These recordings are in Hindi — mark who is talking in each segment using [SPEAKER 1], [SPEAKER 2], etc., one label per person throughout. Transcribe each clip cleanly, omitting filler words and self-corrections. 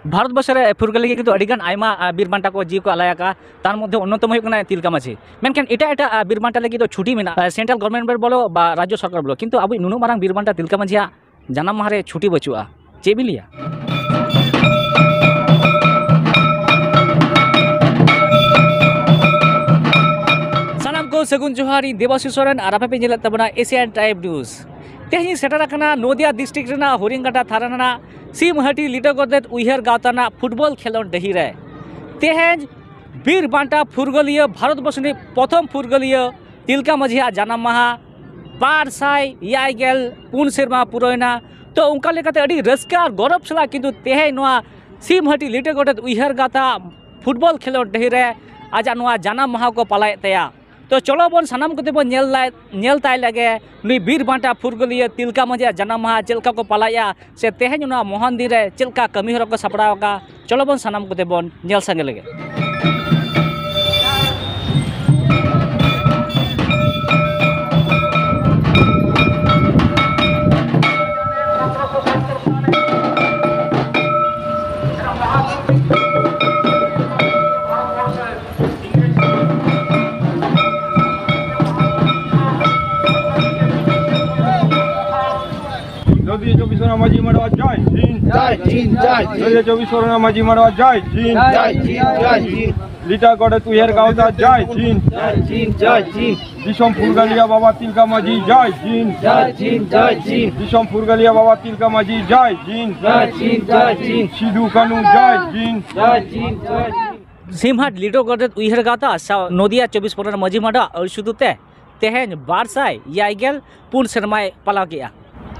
[SPEAKER 1] भारत बसरे फुरगल लगी किंतु अडिगान आयमा बीर बांटा को जीव को अलायाका तार मध्य अन्यतम हुई कना तिलका माझी मेनखान एटा बीर बांटा लगी तो छुट्टी मेना सेंट्रल गवर्नमेंट बोलो बा राज्य सरकार बोलो किंतु अब नुनु मारांग बीर बांटा तिलका माझिया जानाम माहारे छुट्टी बचुआ चे भी लिया सानाम को सगुन जोहारी देवाशिष सोरेन और आपे पे तबना एशियन टाइप न्यूज तेहनी सेटर कना नदिया डिस्ट्रिक्ट रेना हरिंगघाटा थाना सीमहाटी लिटो गदेत उइहर गावताना फुटबॉल खेलोन डही रे तेहेज बीर बांटा फुरगलिया भारत बसनी प्रथम फुरगलिया तिलका माझिया जानाम माहा 200 सेरमा पुरैना तो उनका लेकाते अडी रस्का और गौरव सला किंतु तेहे नोआ सीमहाटी लिटो गदेत उइहर गाता फुटबॉल खेलोन डही रे आजा नोआ जानाम माहा को पालाय तया तो चलो बन सानाम को बन नेल ताय लगे नुई बीर बांटा फुरगलिया तिलका माझिया जानाम माहा चलका को पालाया से तेहेज नोआ मोहनदी रे चलका कमी हर को सपड़ाव का चलो बन सानाम को बन नेल संगे लगे
[SPEAKER 2] Jadi 24 orang Maji Madawa Jai Jin
[SPEAKER 3] Jai Jin Jai
[SPEAKER 2] Jadi 24 orang Maji Madawa Jai Jin
[SPEAKER 3] Jai Jin Jai Jin
[SPEAKER 2] Lita Godet Uher Gauta Jai Jin
[SPEAKER 3] Jai Jin Jai Jin
[SPEAKER 2] Disom Furgalia Baba Tilka Maji Jai Jin
[SPEAKER 3] Jai Jin Jai Jin
[SPEAKER 2] Disom Furgalia Baba Tilka Maji Jai Jin
[SPEAKER 3] Jai Jin Jai Jin
[SPEAKER 2] Sidu Kanu Jai Jin
[SPEAKER 3] Jai Jin Jai Jin
[SPEAKER 1] सीमहाट लिटो गदेत उइहर गाता नदिया 24 परगना मजी माडा और शुदुते तेहेज 200 सेरमाय पाला गया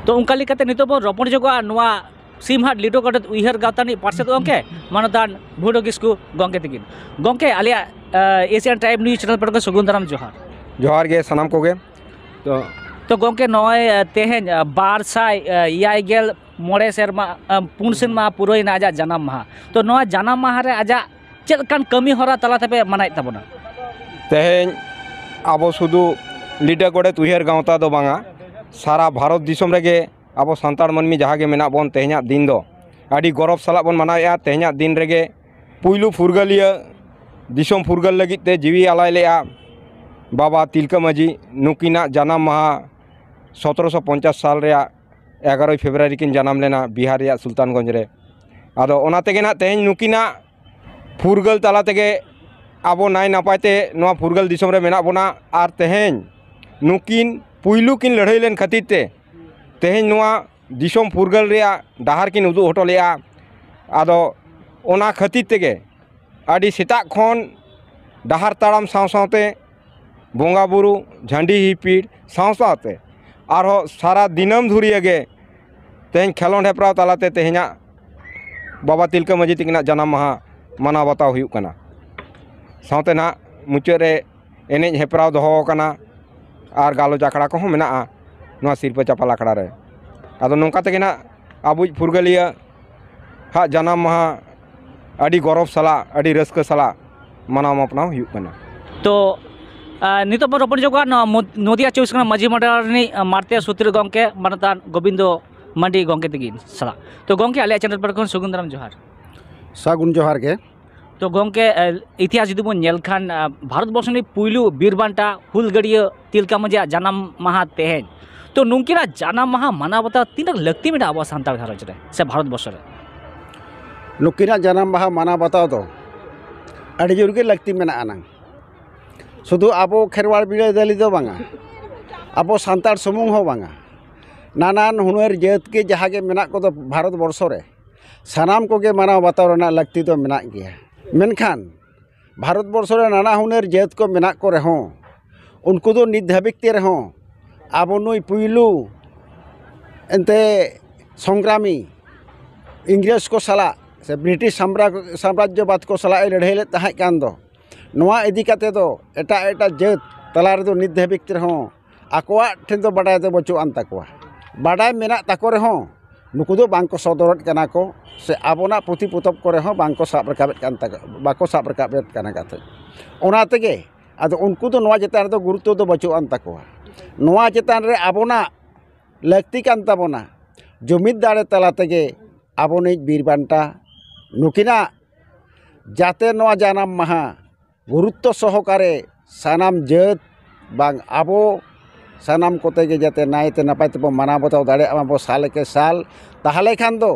[SPEAKER 1] तो उनका लेकाते नितो बो रोपण जगवा नोआ सीमहाट लिटो गदेत उइहर गातानी पार्षद गंके मानदान भुडो किस्कु गंके तिगिन गंके आलिया एशियन टाइप न्यूज चैनल पर सगुन दाराम जोहार
[SPEAKER 2] जोहार गे सनाम को गे
[SPEAKER 1] तो गंके नय तेहेज 200 मोड़े सेरमा 4 सेरमा पुरैना आजा जानाम माहा तो नोआ जानाम माहा रे आजा चलकान कमी हरा तला तबे मनाय तबना
[SPEAKER 2] तेहेज आबो सुदु लिटा गोड़े तुहियर गाँवता दो बांगा सारा भारत दिसम रेगे आबो सांतार मनमी जहाँ के मेना बोन तेहना दिन दो आड़ी गौरव साला बोन मनाया तेहना दिन रेगे पुइलु फुरगलिया दिसम फुरगल लगित ते जीवी आलाय लेआ बाबा तिलका माजी नुकिना जानाम माहा 1750 साल रे 11 फेब्रुआरी किन जनाम लेना बिहार या सुल्तानगंज रे आदो ओना तेगे ना तेहन नुकिना फुरगल तला तेगे आबो नाय नापायते नोआ फुरगल दिसम रे मेना बोना आर तेहेन नुकिन पुइलू किन लड़ाई लेन खातिर ते तेहेन नोआ दिसम फुरगल रे डाहार किन उदु हटो लेआ आदो ओना खातिर तेगे आडी सेता खन डाहार ताड़ाम साव सावते बोंगा बुरु झंडी हिपीड़ साव सावते आरो सारा दिनम धुरियगे तेहेन खेलोंड हेपराव तालाते तेहेना बाबा तिलका माजी तिकिना जानाम माहा माना बताव हुयुग कना सावते ना मुचाद रे एनेज हेपराव दोहो कना और गालोज आखड़ा को मेना नोआ सिरपा चापाल आखड़ा रे आदो नोंका तेगे ना आबुज फुरगलिया हा जानाम माहा अड़ी गौरव सला अड़ी रस्का सला मानाव मापनाव हुयुग कना
[SPEAKER 1] तो नितो पर रोपण जगवा नदिया 24 परगना मजी माडा मारते सूत्र गंके मानदान गोविंदो मांडी गंके तिगिन सला तो गंके आले चैनल पर खन सगुन दाराम जोहार
[SPEAKER 3] सागुन जोहार के
[SPEAKER 1] तो गंके इतिहास जुदी बन नेल खान भारत बर्षनि पुइलु बीर बांटा हुलगड़िया तिलका माझिया जानाम माहा तेहेज तो नुंकिना जानाम माहा माना बता तीन लक्ति मेना अब सानतार घरज रे से भारत बर्ष रे
[SPEAKER 3] नुकिना जानाम माहा माना बताओ तो अड़ी जोर के लक्ति मेना आना शुधु आबो खेरवाड़ बिरादली दो बांगा आबो सानतार समूह हो बांगा नानान हुनर जात के जहाँ के मेना को तो भारत बर्ष रे सानाम को के माना बताओ ना लक्ति तो मेना गया मेनखान भारत बर्ष रे नाना हुनर जात को मेना को रहो उनको तो नित धाबिकते रहो आबो नुई पुइलू एंते संग्रामी इंग्रेज को सला से ब्रिटिश साम्राज्यवाद को सला लड़ाई ले तहां कान दो नोआ इदी काते दो एटा एटा जात तला रे दो नित धाबिकते रहो आकोआ ठेन दो बाडाय दो बचु आन ताकोआ बाडाय मेना ताको रहो नुकु दो बांको सदरत कना को से आबोना पुथि पुतब को रहो बांको साब रकाबेत कान ताको बाको साब रकाबेत कना काते ओना तेगे आदो उनको तो नोआ चेतान दो गुरुत्व दो बचु आन ताकोआ नोआ चेतान रे आबोना लक्ति कान ताबोना जुमिद दाड़े तला तेगे आबोनि बीर बांटा नुकिना जाते नोआ जानाम महा गुरुत्व सहकारे सानाम जात बांग आबो सानाम कोते के जाते नायते नपाय तबो माना बताओ दाड़े आबो साल के साल ताहले खान दो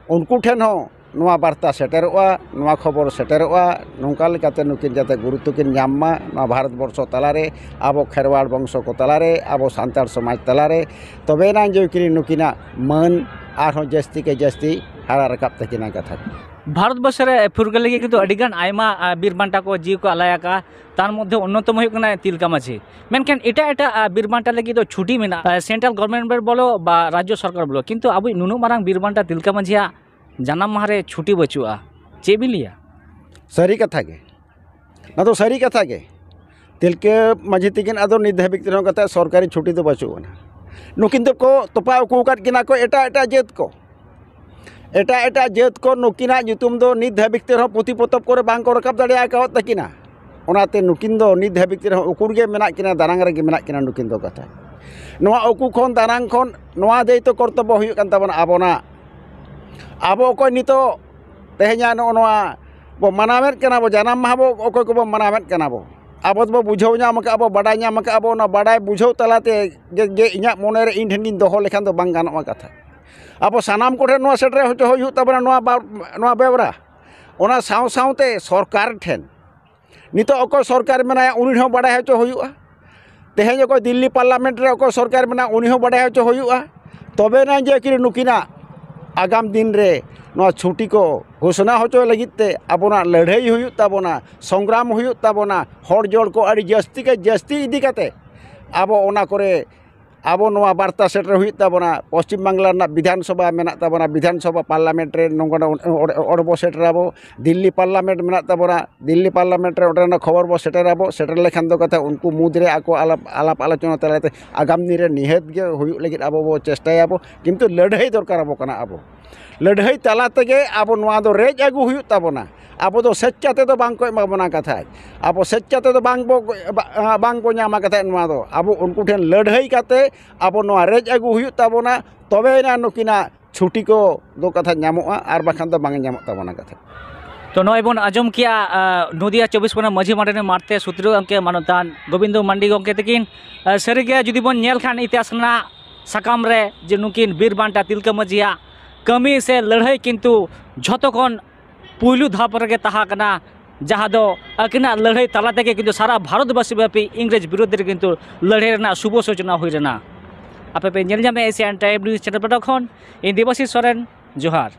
[SPEAKER 3] उनको ठेन हो नोआ बार्ता सेटेरोआ नोआ खबर सेटेरोआ नोंका लेकाते नुकिन जाते गुरुत्व किन ᱧᱟᱢ मा भारत वर्ष तलारे आबो खेरवाड़ वंश को तलारे आबो सांतार समाज तलारे तबेना जो कि नुकिना मन आरहों जस्ती के जस्ती हारा रकाब तकिना कथा
[SPEAKER 1] भारत वर्ष रे फुरगल लगी किंतु अडिगान आयमा बीर बांटा को जीव को अलायाका तार मध्य अन्यतम हुई कना तिलका माझी मेनखान एटा एटा बीर बांटा लगी तो छुट्टी मेना सेंट्रल गवर्नमेंट बोलो बा राज्य सरकार बोलो किंतु अब नुनु मारांग बीर बांटा तिलका माझिया जानाम माहारे छुट्टी बचुआ चे बिलिया
[SPEAKER 3] सारी कथा के ना तो सारी कथा के तिलके माझी तिकिन आदो नित धाबिक तिनो कथा सरकारी छुट्टी तो बचुना नुकिन तो को तोपा को काट किना को एटा एटा जेत को नुकिना जुतुम दो नित धाबिक तिनो पुति पोतब करे बांग को रकाब दाड़िया का तकिना ओनाते नुकिन दो नित धाबिक तिनो उकुर गे मेना किना दारांग रे गे मेना किना नुकिन दो कथा नोआ उकु खन दारांग खन नोआ देय तो कर्तव्य हुई कान ताबन आबोना आबो को नितो तेह냐 नोआ बो मनावेत कना बो जानाम माह बो ओको को बो मनावेत कना बो आबो बो बुझाव ᱧᱟᱢ का आबो बाडाय ᱧᱟᱢ का आबो ना बाडाय बुझाव तलाते जे इᱧᱟ मोने रे इन ठेन दोहो लेखान दो बांग गानोआ कथा आबो सानाम कोठे नोआ सेटरे होचो हुयु तबना नोआ बेवरा ओना साव सावते सरकार ठेन नितो ओको सरकार मेनाया उनी हो बाडाय होचो हुयुआ तेहेñ ओको दिल्ली पार्लियामेंट रे ओको सरकार मेना उनी हो बाडाय होचो हुयुआ तबे ना जे कि नुकिना आगाम दिन रे नोआ छुट्टी को घोषणा होचो लगिते आबोना लड़ाई हुयुत ताबोना संग्राम हुयुत ताबोना हर जोड़ को अड़ी जस्ती के जस्ती इदी काते आबो ओना करे आबो नोआ वार्ता सेटर हुयुत ताबोना पश्चिम बांग्ला ना विधानसभा मेना ताबोना विधानसभा पार्लियामेंट रे नोंगना ओडबो सेटर आबो दिल्ली पार्लियामेंट मेना ताबोना दिल्ली पार्लियामेंट रे ओडना खबर बो सेटर आबो सेटर लेखान दो कथा उनको मुद्रे आको आलाप आलोचना तलाते आगाम दिन रे निहत गे हुयुत लगित आबो बो चेष्टायाबो किंतु लड़ाई दरकार आबो कना आबो लड़ाई तला तेगे आबो नोआ दो रेज आगु हुयुत ताबोना आबो दो सेच्चाते दो बांग को एमाबोना कथा आबो सेच्चाते दो बांग बो ᱧᱟᱢᱟ कथा नोआ दो आबो उनको ठेन लड़ाई काते आबो नोआ रेज आगु हुयुत ताबोना तबेना नुकिना छुट्टी को दो कथा ᱧᱟᱢᱚᱜᱼᱟ आर बाखान दो बांग ᱧᱟᱢᱚᱜ ताबोना कथा
[SPEAKER 1] तो नॉय बन आजम किया नदिया 24 परगना माझी माटे मारते सूत्र अंके मानतान गोविंद मांडी गंके तकिन सरिगे जुदी बन नेल खान इतिहास ना सकाम रे जे नुकिन बीर बांटा तिलका माझिया कमी से लड़ाई किंतु झतोखन पुलु धाप रगे तहाकना जहाँ दो अकिना लड़ाई तला तेगे किंतु सारा भारतवासी व्यापी इंग्रेज विरोध रे किंतु लड़ाई रेना शुभ सूचना हुई रेना आपे पे नेल जामे एशियन टाइम न्यूज चैनल पर इन देवाशीष सोरेन जोहार।